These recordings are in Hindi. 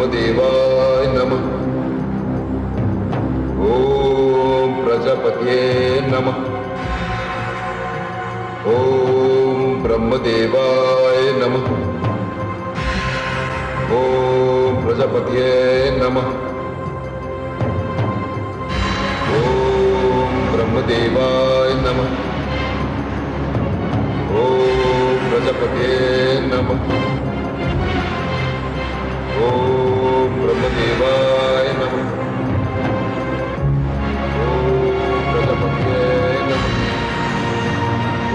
ब्रह्मदेवाय नमः। ओम प्रजापतये नमः। ओम ब्रह्मदेवाय नमः। ओम प्रजापतये नमः। ओम ब्रह्मदेवाय नमः। ओम प्रजापतये नमः। ओम ब्रह्मदेवाय नमः। ओम प्रजापतये नमः।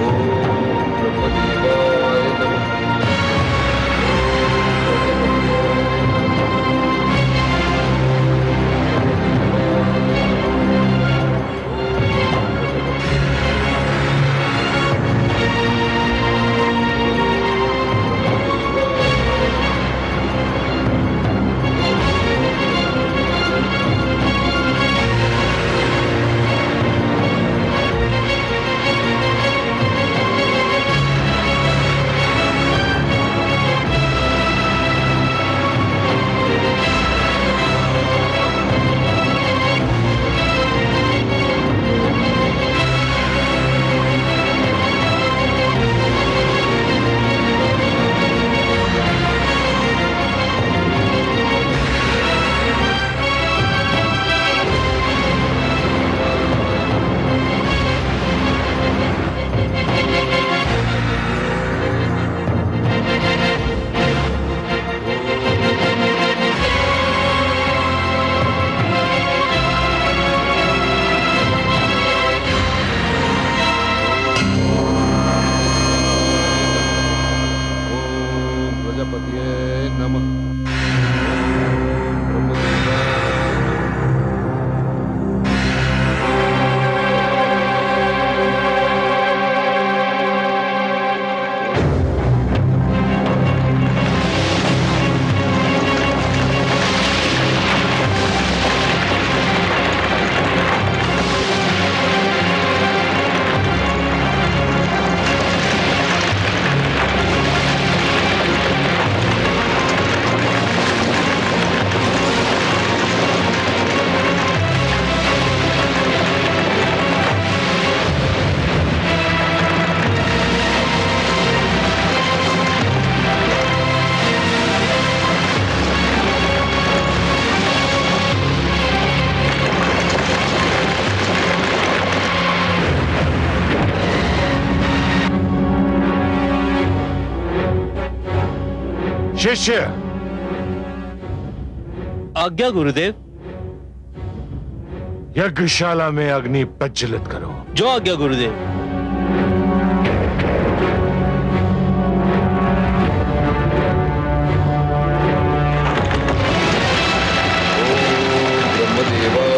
ओम ब्रह्मदेवाय नमः। शिष्य, आज्ञा गुरुदेव। यज्ञशाला में अग्नि प्रज्वलित करो। जो आज्ञा गुरुदेव। ब्रह्मदेवाय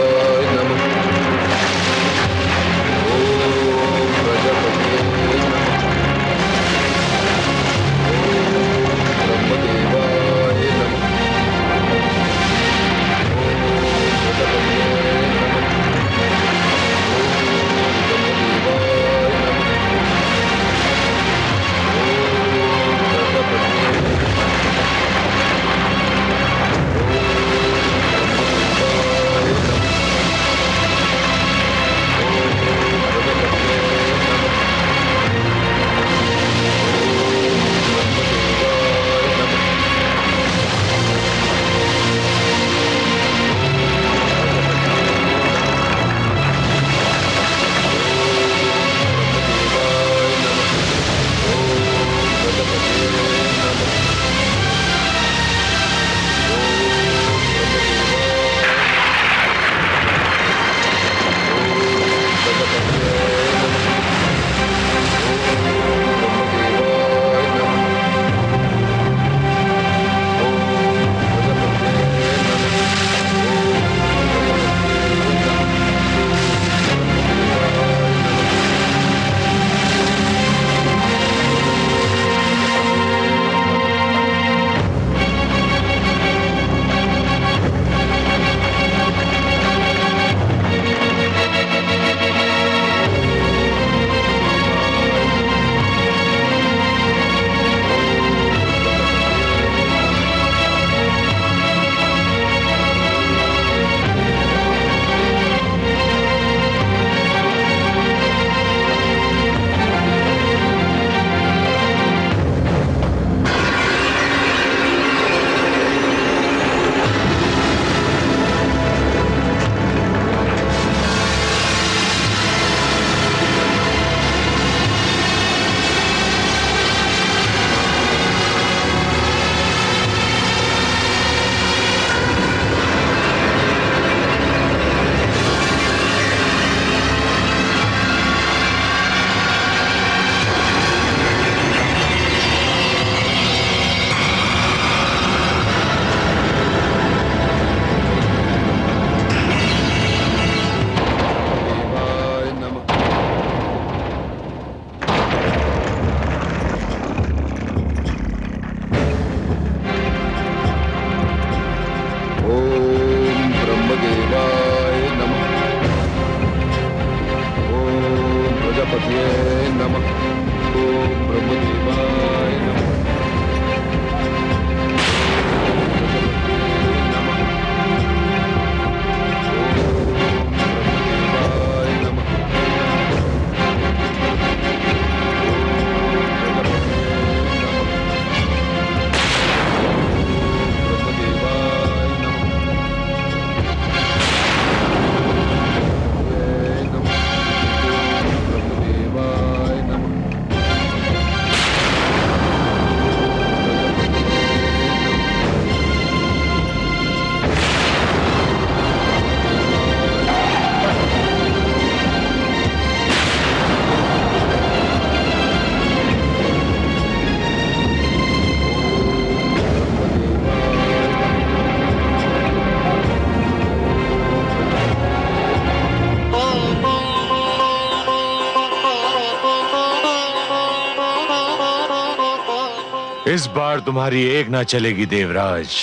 इस बार तुम्हारी एक ना चलेगी देवराज।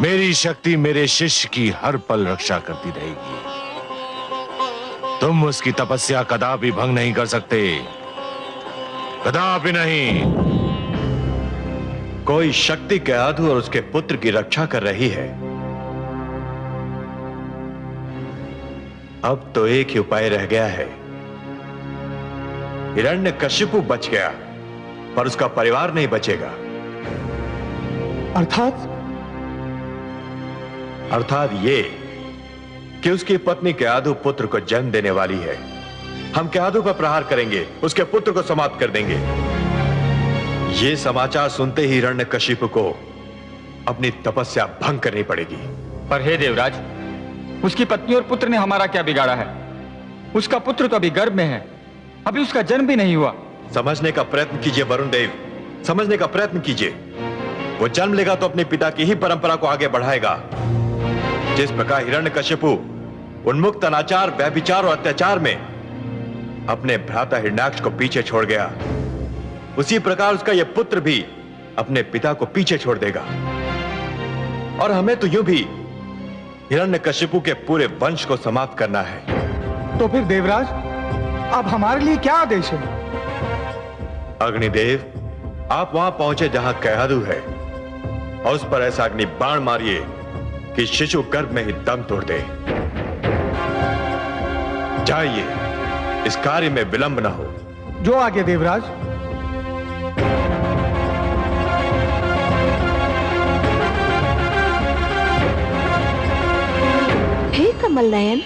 मेरी शक्ति मेरे शिष्य की हर पल रक्षा करती रहेगी। तुम उसकी तपस्या कदापि भंग नहीं कर सकते, कदापि नहीं। कोई शक्ति के आधु और उसके पुत्र की रक्षा कर रही है। अब तो एक ही उपाय रह गया है। हिरण्यकशिपु बच गया, पर उसका परिवार नहीं बचेगा। अर्थात ये कि उसकी पत्नी केआदु पुत्र को जन्म देने वाली है। हम केआदु पर प्रहार करेंगे, उसके पुत्र को समाप्त कर देंगे। ये समाचार सुनते ही हिरण्यकशिपु को अपनी तपस्या भंग करनी पड़ेगी। पर हे देवराज, उसकी पत्नी और पुत्र ने हमारा क्या बिगाड़ा है? उसका पुत्र तो अभी गर्भ में है, अभी उसका जन्म भी नहीं हुआ। समझने का प्रयत्न कीजिए वरुण देव, समझने का प्रयत्न कीजिए। वो जन्म लेगा तो अपने पिता की ही परंपरा को आगे बढ़ाएगा। जिस प्रकार हिरण्यकशिपु उन्मुक्त अनाचार, व्यभिचार और अत्याचार में अपने भ्राता हिरण्याक्ष को पीछे छोड़ गया, उसी प्रकार उसका यह पुत्र भी अपने पिता को पीछे छोड़ देगा। और हमें तो यूं भी हिरण्यकशिपु के पूरे वंश को समाप्त करना है। तो फिर देवराज, अब हमारे लिए क्या आदेश है? अग्निदेव, आप वहां पहुंचे जहां केआदु है और उस पर ऐसा अग्नि बाण मारिए कि शिशु गर्भ में ही दम तोड़ दे। जाइए, इस कार्य में विलंब न हो। जो आगे देवराज। हे कमल नयन,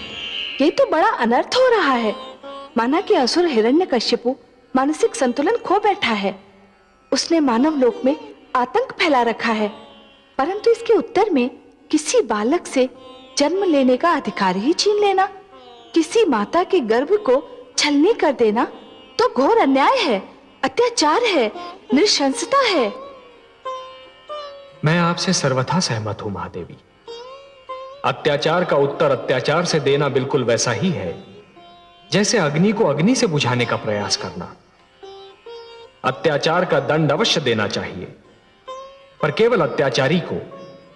ये तो बड़ा अनर्थ हो रहा है। माना कि असुर हिरण्यकशिपु मानसिक संतुलन खो बैठा है। उसने मानव लोक में आतंक फैला रखा है, परंतु इसके उत्तर में किसी बालक से जन्म लेने का अधिकार ही छीन लेना, किसी माता के गर्भ को छलनी कर देना तो घोर अन्याय है, अत्याचार है, नृशंसता है। मैं आपसे सर्वथा सहमत हूं महादेवी। अत्याचार का उत्तर अत्याचार से देना बिल्कुल वैसा ही है जैसे अग्नि को अग्नि से बुझाने का प्रयास करना। अत्याचार का दंड अवश्य देना चाहिए, पर केवल अत्याचारी को,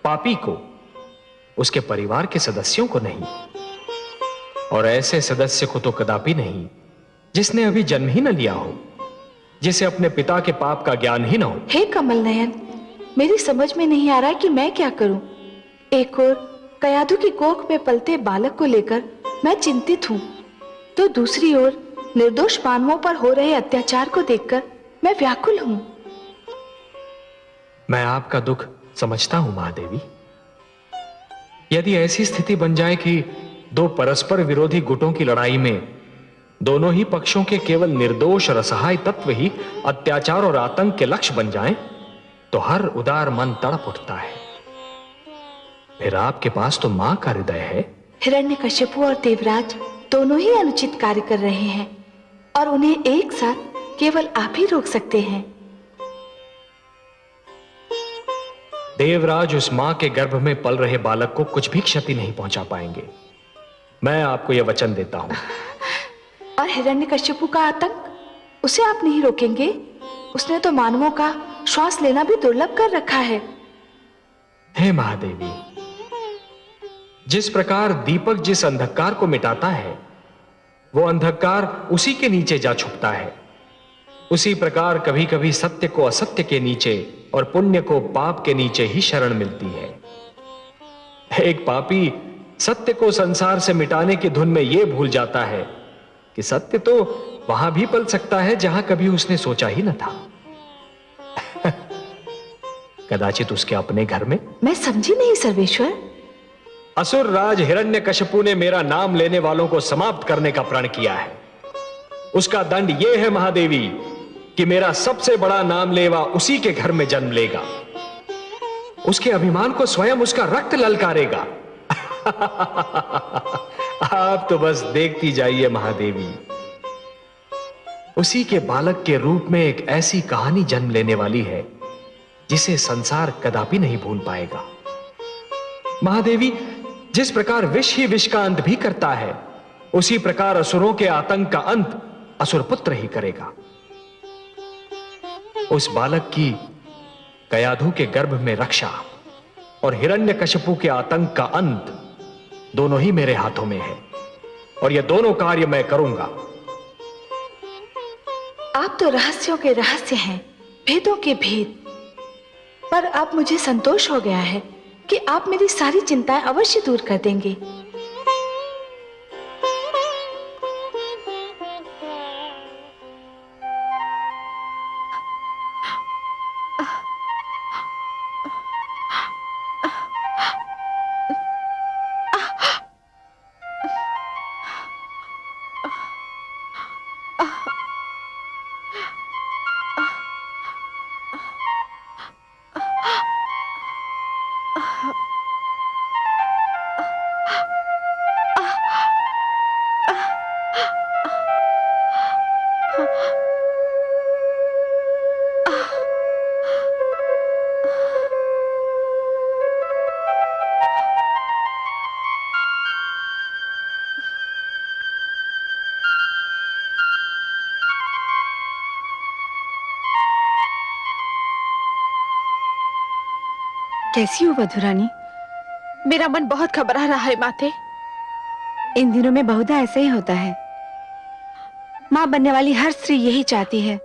पापी को, उसके परिवार के सदस्यों को नहीं। और ऐसे सदस्य को तो कदापि नहीं जिसने अभी जन्म ही न लिया हो, जिसे अपने पिता के पाप का ज्ञान ही न हो। हे कमल नयन, मेरी समझ में नहीं आ रहा कि मैं क्या करूं। एक और केआदु की कोख में पलते बालक को लेकर मैं चिंतित हूं, तो दूसरी ओर निर्दोष मानवों पर हो रहे अत्याचार को देखकर मैं व्याकुल हूं। मैं आपका दुख समझता हूं महादेवी। यदि ऐसी स्थिति बन जाए कि दो परस्पर विरोधी गुटों की लड़ाई में दोनों ही पक्षों के केवल निर्दोष और असहाय तत्व ही अत्याचार और आतंक के लक्ष्य बन जाएं, तो हर उदार मन तड़प उठता है। फिर आपके पास तो मां का हृदय है। हिरण्यकशिपु और देवराज दोनों ही अनुचित कार्य कर रहे हैं और उन्हें एक साथ केवल आप ही रोक सकते हैं। देवराज उस मां के गर्भ में पल रहे बालक को कुछ भी क्षति नहीं पहुंचा पाएंगे, मैं आपको यह वचन देता हूं। और हिरण्यकशिपु का आतंक, उसे आप नहीं रोकेंगे? उसने तो मानवों का श्वास लेना भी दुर्लभ कर रखा है। हे महादेवी, जिस प्रकार दीपक जिस अंधकार को मिटाता है, वो अंधकार उसी के नीचे जा छुपता है, उसी प्रकार कभी कभी सत्य को असत्य के नीचे और पुण्य को पाप के नीचे ही शरण मिलती है। एक पापी सत्य को संसार से मिटाने की धुन में यह भूल जाता है कि सत्य तो वहां भी पल सकता है जहां कभी उसने सोचा ही न था। कदाचित उसके अपने घर में। मैं समझी नहीं सर्वेश्वर। असुर राज हिरण्यकशिपु ने मेरा नाम लेने वालों को समाप्त करने का प्रण किया है। उसका दंड यह है महादेवी कि मेरा सबसे बड़ा नाम लेवा उसी के घर में जन्म लेगा। उसके अभिमान को स्वयं उसका रक्त ललकारेगा। आप तो बस देखती जाइए महादेवी। उसी के बालक के रूप में एक ऐसी कहानी जन्म लेने वाली है जिसे संसार कदापि नहीं भूल पाएगा। महादेवी, जिस प्रकार विष ही विष का अंत भी करता है, उसी प्रकार असुरों के आतंक का अंत असुर पुत्र ही करेगा। उस बालक की कयाधु के गर्भ में रक्षा और हिरण्यकशिपु के आतंक का अंत दोनों ही मेरे हाथों में है, और ये दोनों कार्य मैं करूंगा। आप तो रहस्यों के रहस्य हैं, भेदों के भेद। पर अब मुझे संतोष हो गया है कि आप मेरी सारी चिंताएं अवश्य दूर कर देंगे। कैसी हो वधुरानी? मेरा मन बहुत घबरा रहा है माते। इन दिनों में बहुधा ऐसा ही होता है। मां बनने वाली हर स्त्री यही चाहती है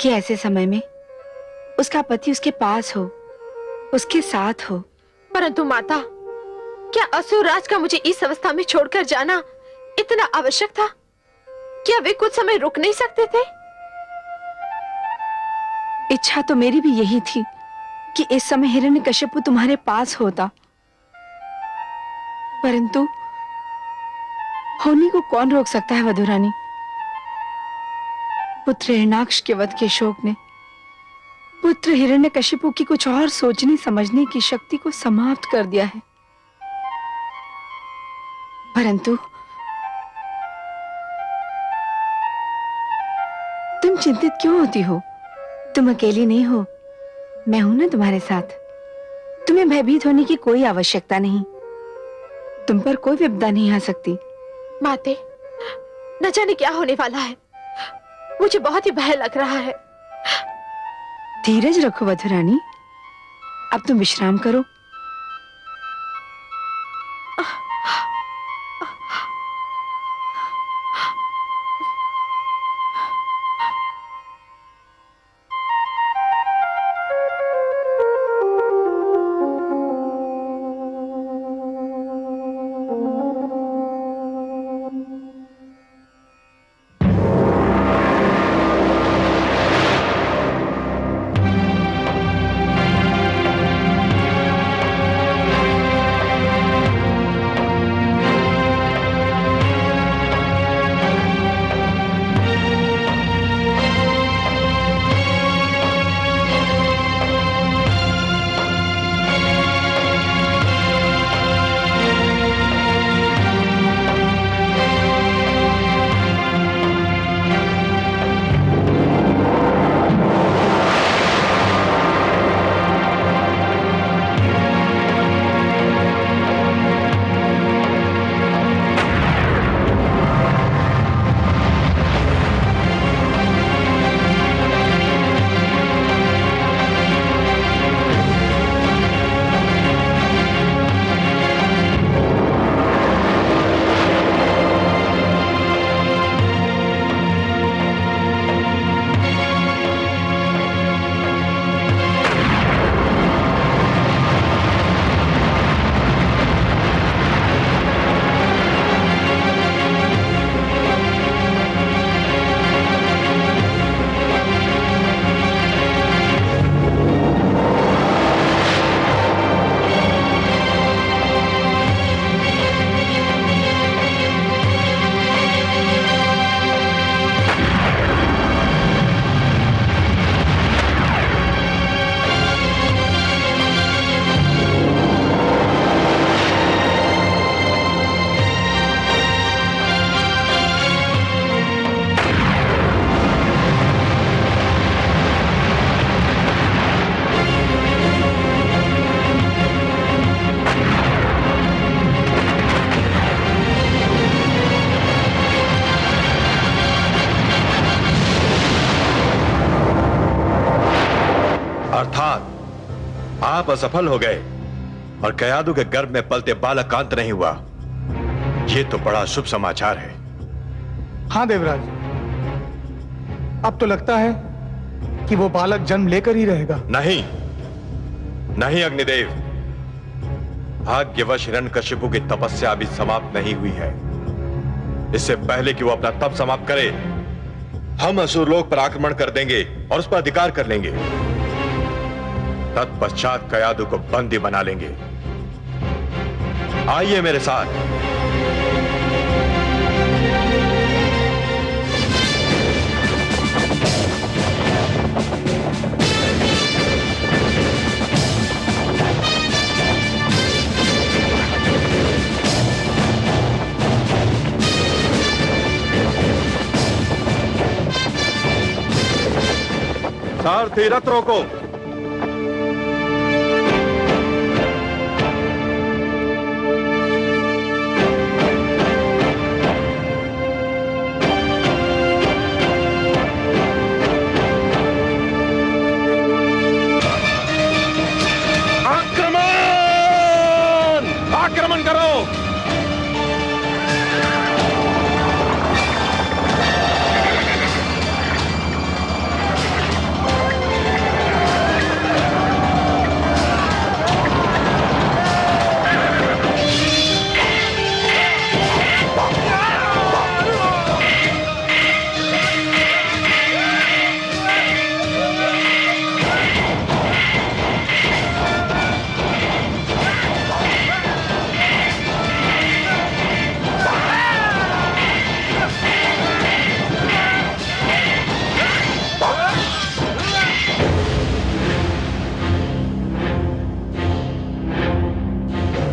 कि ऐसे समय में उसका पति उसके पास हो, उसके साथ हो। परंतु माता, क्या असुर राज का मुझे इस अवस्था में छोड़कर जाना इतना आवश्यक था? क्या वे कुछ समय रुक नहीं सकते थे? इच्छा तो मेरी भी यही थी कि इस समय हिरण्यकशिपु तुम्हारे पास होता, परंतु होनी को कौन रोक सकता है वधुरानी? पुत्र हिरण्याक्ष के वध के शोक ने पुत्र हिरण्यकशिपु की कुछ और सोचने समझने की शक्ति को समाप्त कर दिया है। परंतु तुम चिंतित क्यों होती हो? तुम अकेली नहीं हो, मैं हूं ना तुम्हारे साथ। तुम्हें भयभीत होने की कोई आवश्यकता नहीं। तुम पर कोई विपदा नहीं आ सकती। माते, न जाने क्या होने वाला है। मुझे बहुत ही भय लग रहा है। धीरज रखो वधुरानी, अब तुम विश्राम करो। आप असफल हो गए और कयादू के गर्भ में पलते बालक का अंत नहीं हुआ। यह तो बड़ा शुभ समाचार है। हाँ देवराज, अब तो लगता है कि वो बालक जन्म लेकर ही रहेगा। नहीं नहीं अग्निदेव, भाग्यवश हिरण्यकशिपु की तपस्या अभी समाप्त नहीं हुई है। इससे पहले कि वो अपना तप समाप्त करे, हम असुरलोक पर आक्रमण कर देंगे और उस पर अधिकार कर लेंगे। तत्पश्चात कयादू को बंदी बना लेंगे। आइए मेरे साथ। सारथी रथ रोको। आक्रमण करो।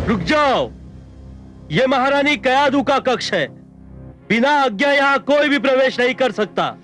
रुक जाओ, ये महारानी कयादू का कक्ष है। बिना आज्ञा यहां कोई भी प्रवेश नहीं कर सकता।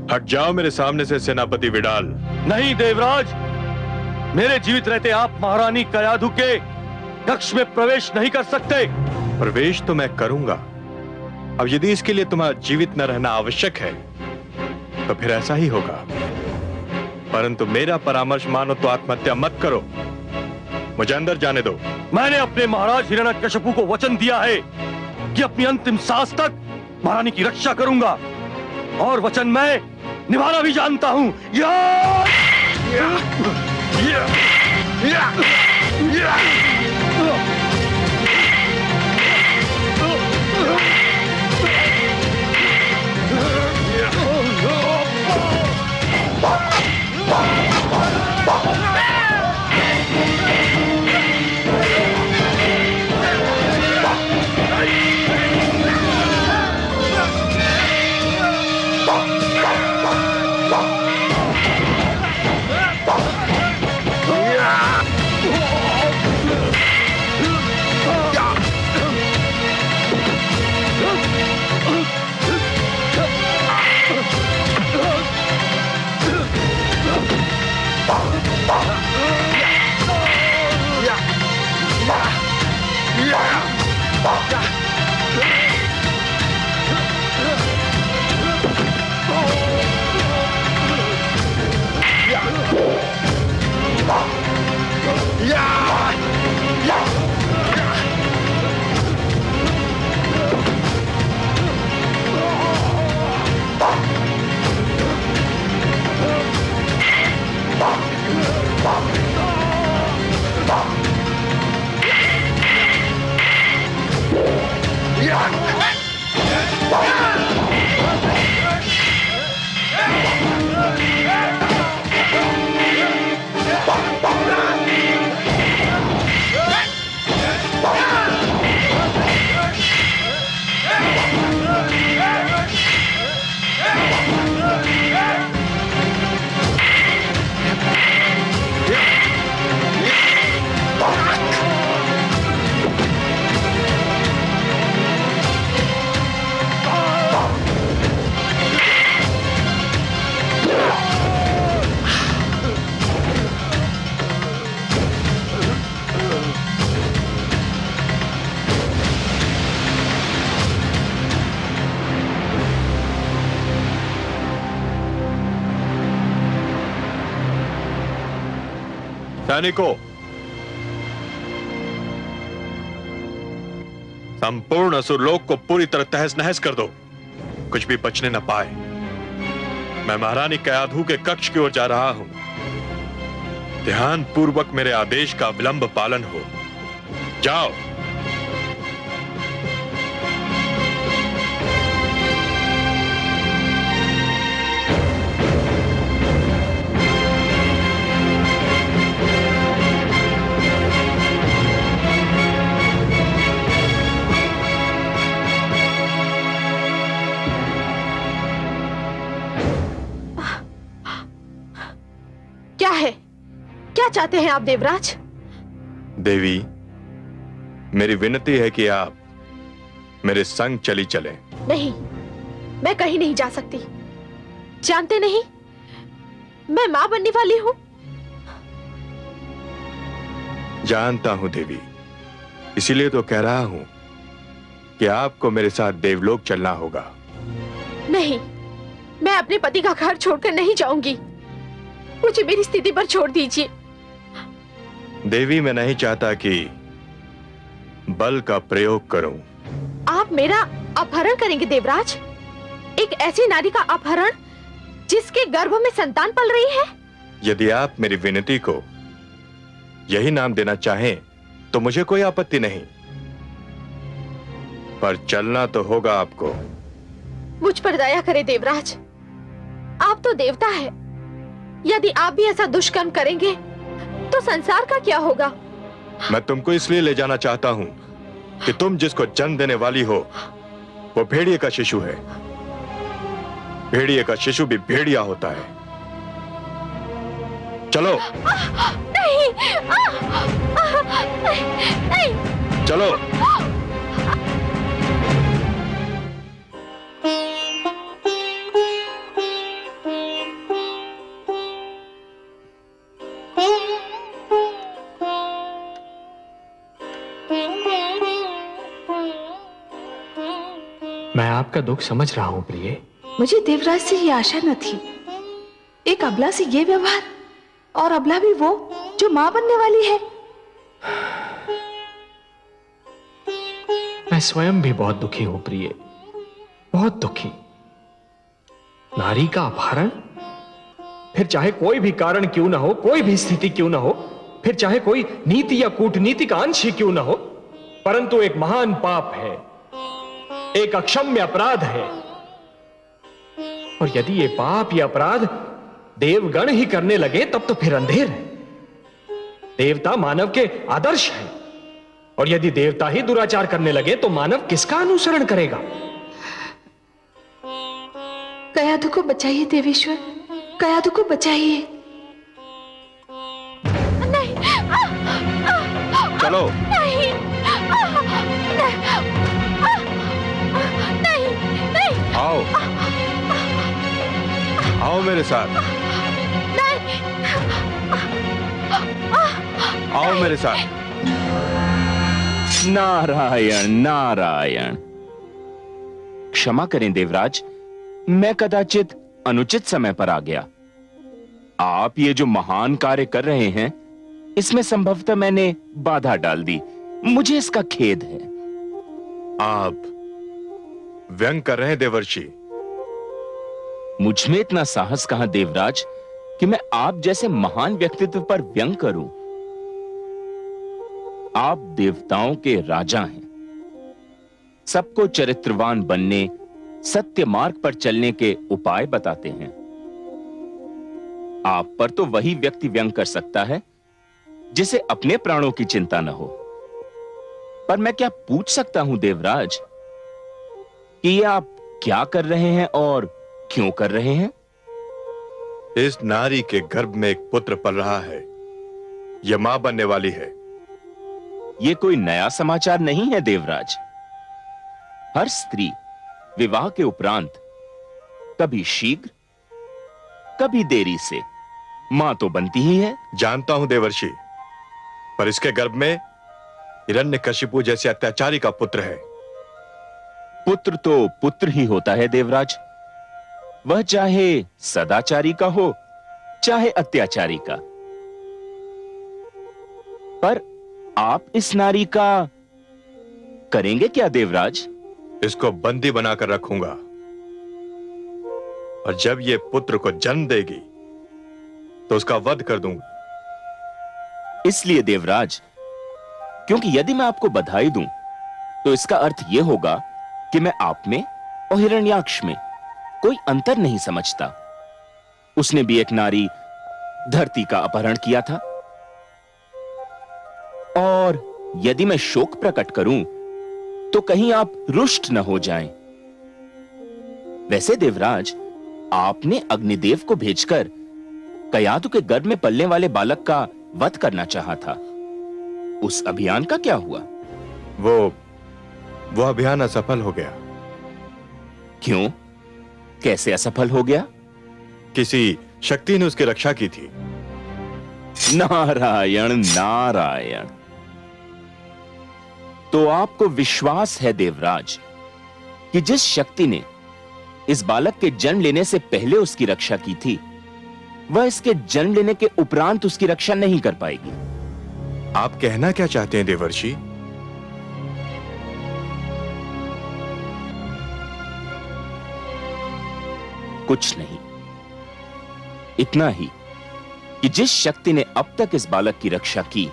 हट जाओ मेरे सामने से सेनापति विडाल। नहीं देवराज, मेरे जीवित रहते आप महारानी कयादू के कक्ष में प्रवेश नहीं कर सकते। प्रवेश तो मैं करूंगा। अब यदि इसके लिए तुम्हारा जीवित न रहना आवश्यक है तो फिर ऐसा ही होगा। परंतु मेरा परामर्श मानो तो आत्महत्या मत करो। मुझे अंदर जाने दो। मैंने अपने महाराज हिरण्यकशिपु को वचन दिया है कि अपनी अंतिम सांस तक महारानी की रक्षा करूंगा, और वचन मैं निभाना भी जानता हूं। सैनिकों, संपूर्ण असुरलोक को पूरी तरह तहस नहस कर दो, कुछ भी बचने न पाए। मैं महारानी कयाधु के कक्ष की ओर जा रहा हूं। ध्यान पूर्वक मेरे आदेश का विलंब पालन हो। जाओ। क्या है? क्या चाहते हैं आप देवराज? देवी, मेरी विनती है कि आप मेरे संग चली चलें। नहीं, मैं कहीं नहीं जा सकती। जानते नहीं, मैं मां बनने वाली हूं। जानता हूं देवी, इसीलिए तो कह रहा हूं कि आपको मेरे साथ देवलोक चलना होगा। नहीं, मैं अपने पति का घर छोड़कर नहीं जाऊंगी। मुझे मेरी स्थिति पर छोड़ दीजिए। देवी, मैं नहीं चाहता कि बल का प्रयोग करूं। आप मेरा अपहरण करेंगे देवराज? एक ऐसी नारी का अपहरण जिसके गर्भ में संतान पल रही है? यदि आप मेरी विनती को यही नाम देना चाहें तो मुझे कोई आपत्ति नहीं, पर चलना तो होगा आपको। मुझ पर दया करे देवराज, आप तो देवता है। यदि आप भी ऐसा दुष्कर्म करेंगे तो संसार का क्या होगा? मैं तुमको इसलिए ले जाना चाहता हूं कि तुम जिसको जन्म देने वाली हो वो भेड़िए का शिशु है। भेड़िए का शिशु भी भेड़िया होता है। चलो। नहीं, नहीं। चलो। मैं आपका दुख समझ रहा हूं प्रिय। मुझे देवराज से ये आशा न थी। एक अबला से ये व्यवहार, और अबला भी वो जो मां बनने वाली है। मैं स्वयं भी बहुत दुखी हूं प्रिय, बहुत दुखी। नारी का अपहरण, फिर चाहे कोई भी कारण क्यों ना हो, कोई भी स्थिति क्यों ना हो, फिर चाहे कोई नीति या कूटनीति का अंश ही क्यों ना हो, परंतु एक महान पाप है, एक अक्षम्य अपराध है। और यदि ये पाप या अपराध देवगण ही करने लगे तब तो फिर अंधेर है। देवता मानव के आदर्श है, और यदि देवता ही दुराचार करने लगे तो मानव किसका अनुसरण करेगा? कयाधु को बचाइए देवेश्वर, कयाधु को बचाइए। नहीं, चलो। नहीं, नहीं, नहीं। आओ, आओ मेरे साथ। नहीं। आओ मेरे साथ। नारायण नारायण। क्षमा करें देवराज, मैं कदाचित अनुचित समय पर आ गया। आप ये जो महान कार्य कर रहे हैं, इसमें संभवतः मैंने बाधा डाल दी। मुझे इसका खेद है। आप व्यंग कर रहे हैं देवर्षि। मुझ में इतना साहस कहां देवराज कि मैं आप जैसे महान व्यक्तित्व पर व्यंग करूं। आप देवताओं के राजा हैं, सबको चरित्रवान बनने, सत्य मार्ग पर चलने के उपाय बताते हैं। आप पर तो वही व्यक्ति व्यंग कर सकता है जिसे अपने प्राणों की चिंता न हो। पर मैं क्या पूछ सकता हूं देवराज कि ये आप क्या कर रहे हैं और क्यों कर रहे हैं? इस नारी के गर्भ में एक पुत्र पल रहा है। यह मां बनने वाली है। ये कोई नया समाचार नहीं है देवराज। हर स्त्री विवाह के उपरांत कभी शीघ्र कभी देरी से मां तो बनती ही है। जानता हूं देवर्षि, पर इसके गर्भ में हिरण्यकशिपु जैसे अत्याचारी का पुत्र है। पुत्र तो पुत्र ही होता है देवराज, वह चाहे सदाचारी का हो चाहे अत्याचारी का। पर आप इस नारी का करेंगे क्या देवराज? इसको बंदी बनाकर रखूंगा और जब ये पुत्र को जन्म देगी तो उसका वध कर दूंगा। इसलिए देवराज, क्योंकि यदि मैं आपको बधाई दूं तो इसका अर्थ यह होगा कि मैं आप में और हिरण्याक्ष में कोई अंतर नहीं समझता। उसने भी एक नारी धरती का अपहरण किया था। और यदि मैं शोक प्रकट करूं तो कहीं आप रुष्ट न हो जाएं। वैसे देवराज, आपने अग्निदेव को भेजकर कयाधु के गर्भ में पलने वाले बालक का वध करना चाहा था। उस अभियान का क्या हुआ? वो अभियान असफल हो गया। क्यों? कैसे असफल हो गया? किसी शक्ति ने उसकी रक्षा की थी। नारायण नारायण। तो आपको विश्वास है देवराज कि जिस शक्ति ने इस बालक के जन्म लेने से पहले उसकी रक्षा की थी, वह इसके जन्म लेने के उपरांत उसकी रक्षा नहीं कर पाएगी। आप कहना क्या चाहते हैं देवर्षि? कुछ नहीं, इतना ही कि जिस शक्ति ने अब तक इस बालक की रक्षा की,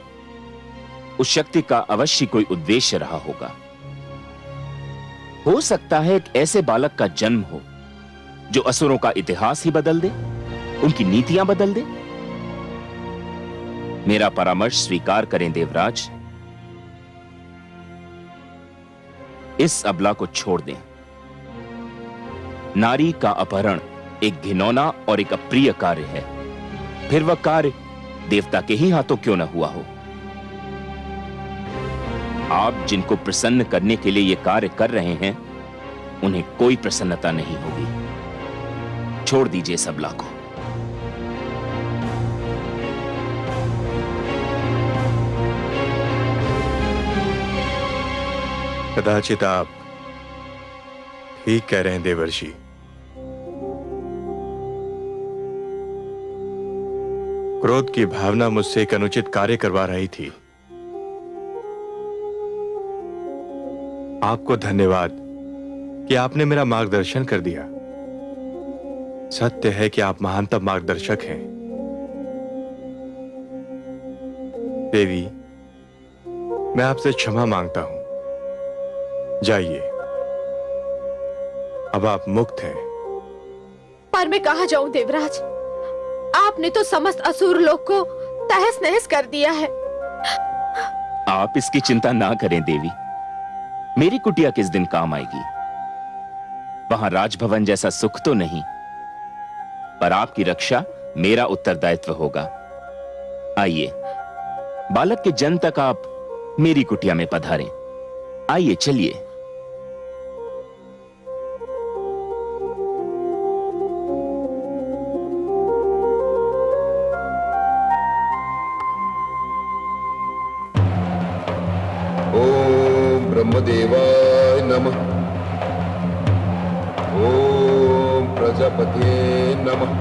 उस शक्ति का अवश्य कोई उद्देश्य रहा होगा। हो सकता है एक ऐसे बालक का जन्म हो जो असुरों का इतिहास ही बदल दे, उनकी नीतियां बदल दे। मेरा परामर्श स्वीकार करें देवराज, इस अबला को छोड़ दें। नारी का अपहरण एक घिनौना और एक अप्रिय कार्य है, फिर वह कार्य देवता के ही हाथों क्यों न हुआ हो। आप जिनको प्रसन्न करने के लिए यह कार्य कर रहे हैं, उन्हें कोई प्रसन्नता नहीं होगी। छोड़ दीजिए इस अबला को। कदाचित आप ठीक कह रहे हैं देवर्षि। क्रोध की भावना मुझसे एक अनुचित कार्य करवा रही थी। आपको धन्यवाद कि आपने मेरा मार्गदर्शन कर दिया। सत्य है कि आप महानतम मार्गदर्शक हैं। देवी, मैं आपसे क्षमा मांगता हूं। जाइए, अब आप मुक्त हैं। पर मैं कहां जाऊं देवराज? आपने तो समस्त असुर लोक को तहस नहस कर दिया है। आप इसकी चिंता ना करें देवी। मेरी कुटिया किस दिन काम आएगी। वहां राजभवन जैसा सुख तो नहीं, पर आपकी रक्षा मेरा उत्तरदायित्व होगा। आइए, बालक के जन्म तक आप मेरी कुटिया में पधारें। आइए, चलिए। ओम ब्रह्मदेवाय नमः। ओम प्रजापते नमः।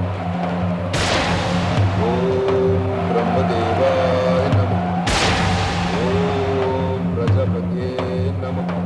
ओम ब्रह्मदेवाय नमः। ओम प्रजापते नमः।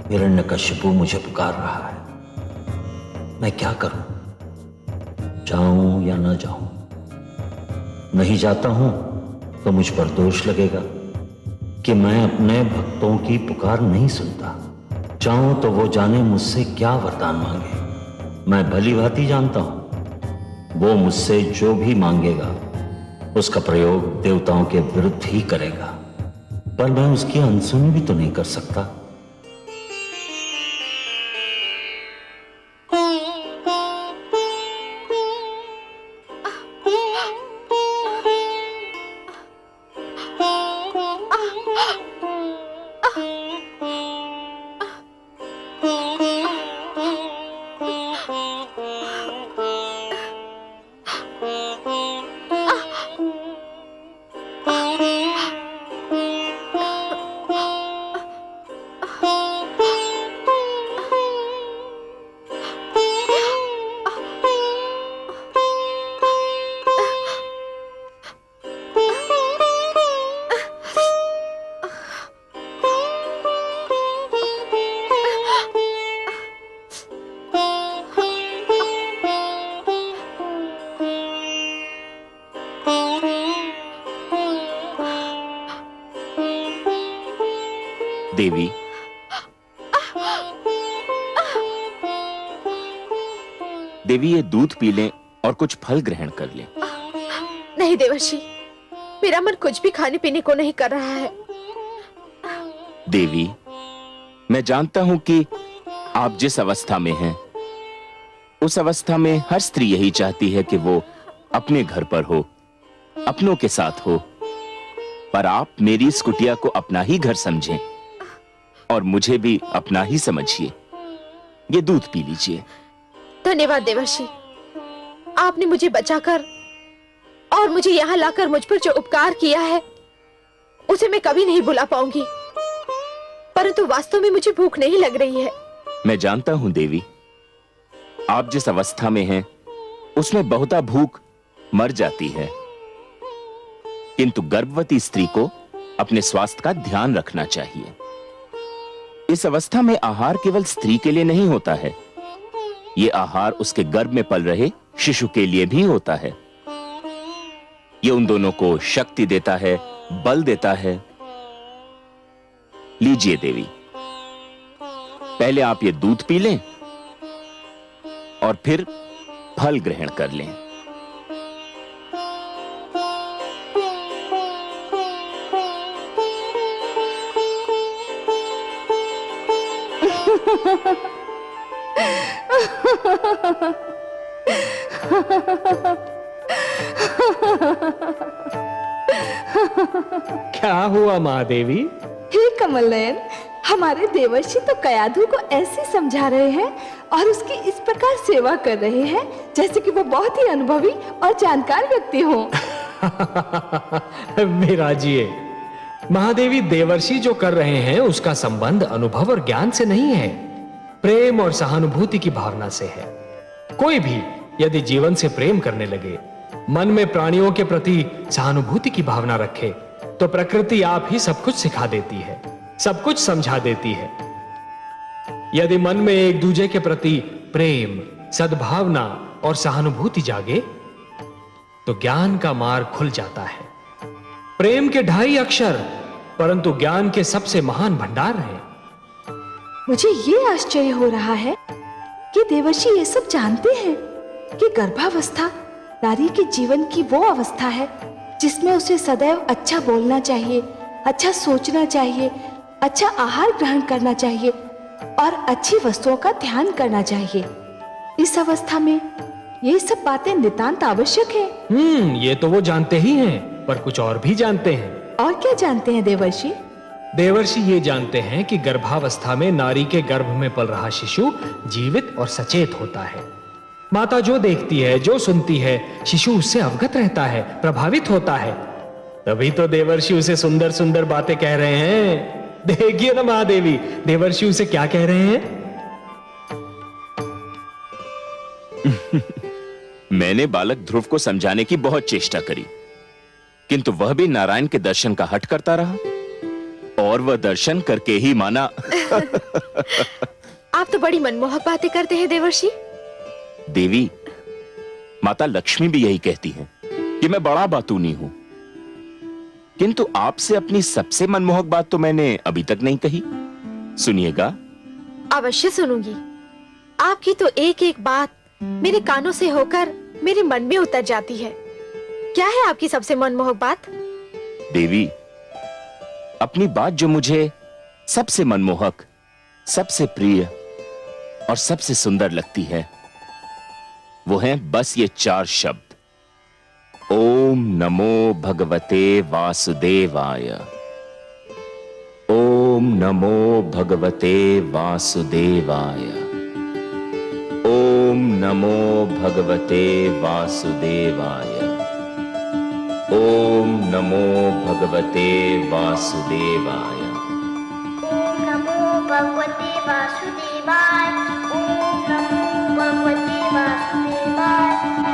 हिरण्यकशिपु मुझे पुकार रहा है। मैं क्या करूं? जाऊं या न जाऊं? नहीं जाता हूं तो मुझ पर दोष लगेगा कि मैं अपने भक्तों की पुकार नहीं सुनता। चाहूं तो वो जाने मुझसे क्या वरदान मांगे। मैं भली भांति जानता हूं वो मुझसे जो भी मांगेगा उसका प्रयोग देवताओं के विरुद्ध ही करेगा, पर मैं उसकी अनसुनी भी तो नहीं कर सकता। देवी, देवी ये दूध पी लें और कुछ फल ग्रहण कर लें। नहीं देवर्षि, मेरा मन कुछ भी खाने पीने को नहीं कर रहा है। देवी, मैं जानता हूं कि आप जिस अवस्था में हैं, उस अवस्था में हर स्त्री यही चाहती है कि वो अपने घर पर हो, अपनों के साथ हो। पर आप मेरी इस कुटिया को अपना ही घर समझें और मुझे भी अपना ही समझिए। ये दूध पी लीजिए। धन्यवाद देवर्षि, आपने मुझे बचाकर और मुझे यहाँ लाकर मुझ पर जो उपकार किया है उसे मैं कभी नहीं भुला पाऊंगी। परंतु वास्तव में मुझे भूख नहीं लग रही है। मैं जानता हूं देवी, आप जिस अवस्था में हैं उसमें बहुता भूख मर जाती है, किंतु गर्भवती स्त्री को अपने स्वास्थ्य का ध्यान रखना चाहिए। इस अवस्था में आहार केवल स्त्री के लिए नहीं होता है, ये आहार उसके गर्भ में पल रहे शिशु के लिए भी होता है। ये उन दोनों को शक्ति देता है, बल देता है। लीजिए देवी, पहले आप ये दूध पी लें और फिर फल ग्रहण कर लें। क्या हुआ महादेवी? हे कमल नयन, हमारे देवर्षि तो कयाधु को ऐसे समझा रहे हैं और उसकी इस प्रकार सेवा कर रहे हैं जैसे कि वो बहुत ही अनुभवी और जानकार व्यक्ति हो। विराजिए, महादेवी देवर्षि जो कर रहे हैं उसका संबंध अनुभव और ज्ञान से नहीं है, प्रेम और सहानुभूति की भावना से है। कोई भी यदि जीवन से प्रेम करने लगे, मन में प्राणियों के प्रति सहानुभूति की भावना रखे, तो प्रकृति आप ही सब कुछ सिखा देती है, सब कुछ समझा देती है। यदि मन में एक दूसरे के प्रति प्रेम, सद्भावना और सहानुभूति जागे, तो ज्ञान का मार्ग खुल जाता है। प्रेम के 2.5 अक्षर, परंतु ज्ञान के सबसे महान भंडार हैं। मुझे ये आश्चर्य हो रहा है कि देवर्षि ये सब जानते हैं कि गर्भावस्था नारी के जीवन की वो अवस्था है जिसमें उसे सदैव अच्छा बोलना चाहिए, अच्छा सोचना चाहिए, अच्छा आहार ग्रहण करना चाहिए और अच्छी वस्तुओं का ध्यान करना चाहिए। इस अवस्था में ये सब बातें नितांत आवश्यक है। ये तो वो जानते ही हैं, पर कुछ और भी जानते हैं। और क्या जानते हैं देवर्षि? देवर्षि ये जानते हैं कि गर्भावस्था में नारी के गर्भ में पल रहा शिशु जीवित और सचेत होता है। माता जो देखती है, जो सुनती है, शिशु उससे अवगत रहता है, प्रभावित होता है। तभी तो देवर्षि उसे सुंदर सुंदर बातें कह रहे हैं। देखिए ना महादेवी, देवर्षि उसे क्या कह रहे हैं। मैंने बालक ध्रुव को समझाने की बहुत चेष्टा करी, किंतु वह भी नारायण के दर्शन का हट करता रहा और वह दर्शन करके ही माना। आप तो बड़ी मनमोहक बातें करते हैं देवर्षि। देवी, माता लक्ष्मी भी यही कहती हैं कि मैं बड़ा बातूनी हूं, किंतु आपसे अपनी सबसे मनमोहक बात तो मैंने अभी तक नहीं कही। सुनिएगा। अवश्य सुनूंगी। आपकी तो एक एक बात मेरे कानों से होकर मेरे मन में उतर जाती है। क्या है आपकी सबसे मनमोहक बात? देवी, अपनी बात जो मुझे सबसे मनमोहक, सबसे प्रिय और सबसे सुंदर लगती है, वो है बस ये 4 शब्द। ओम नमो भगवते वासुदेवाय। ओम नमो भगवते वासुदेवाय। ओम नमो भगवते वासुदेवाय। ओम नमो भगवते वासुदेवाय। ओम नमो भगवते वासुदेवाय। ओम नमो भगवते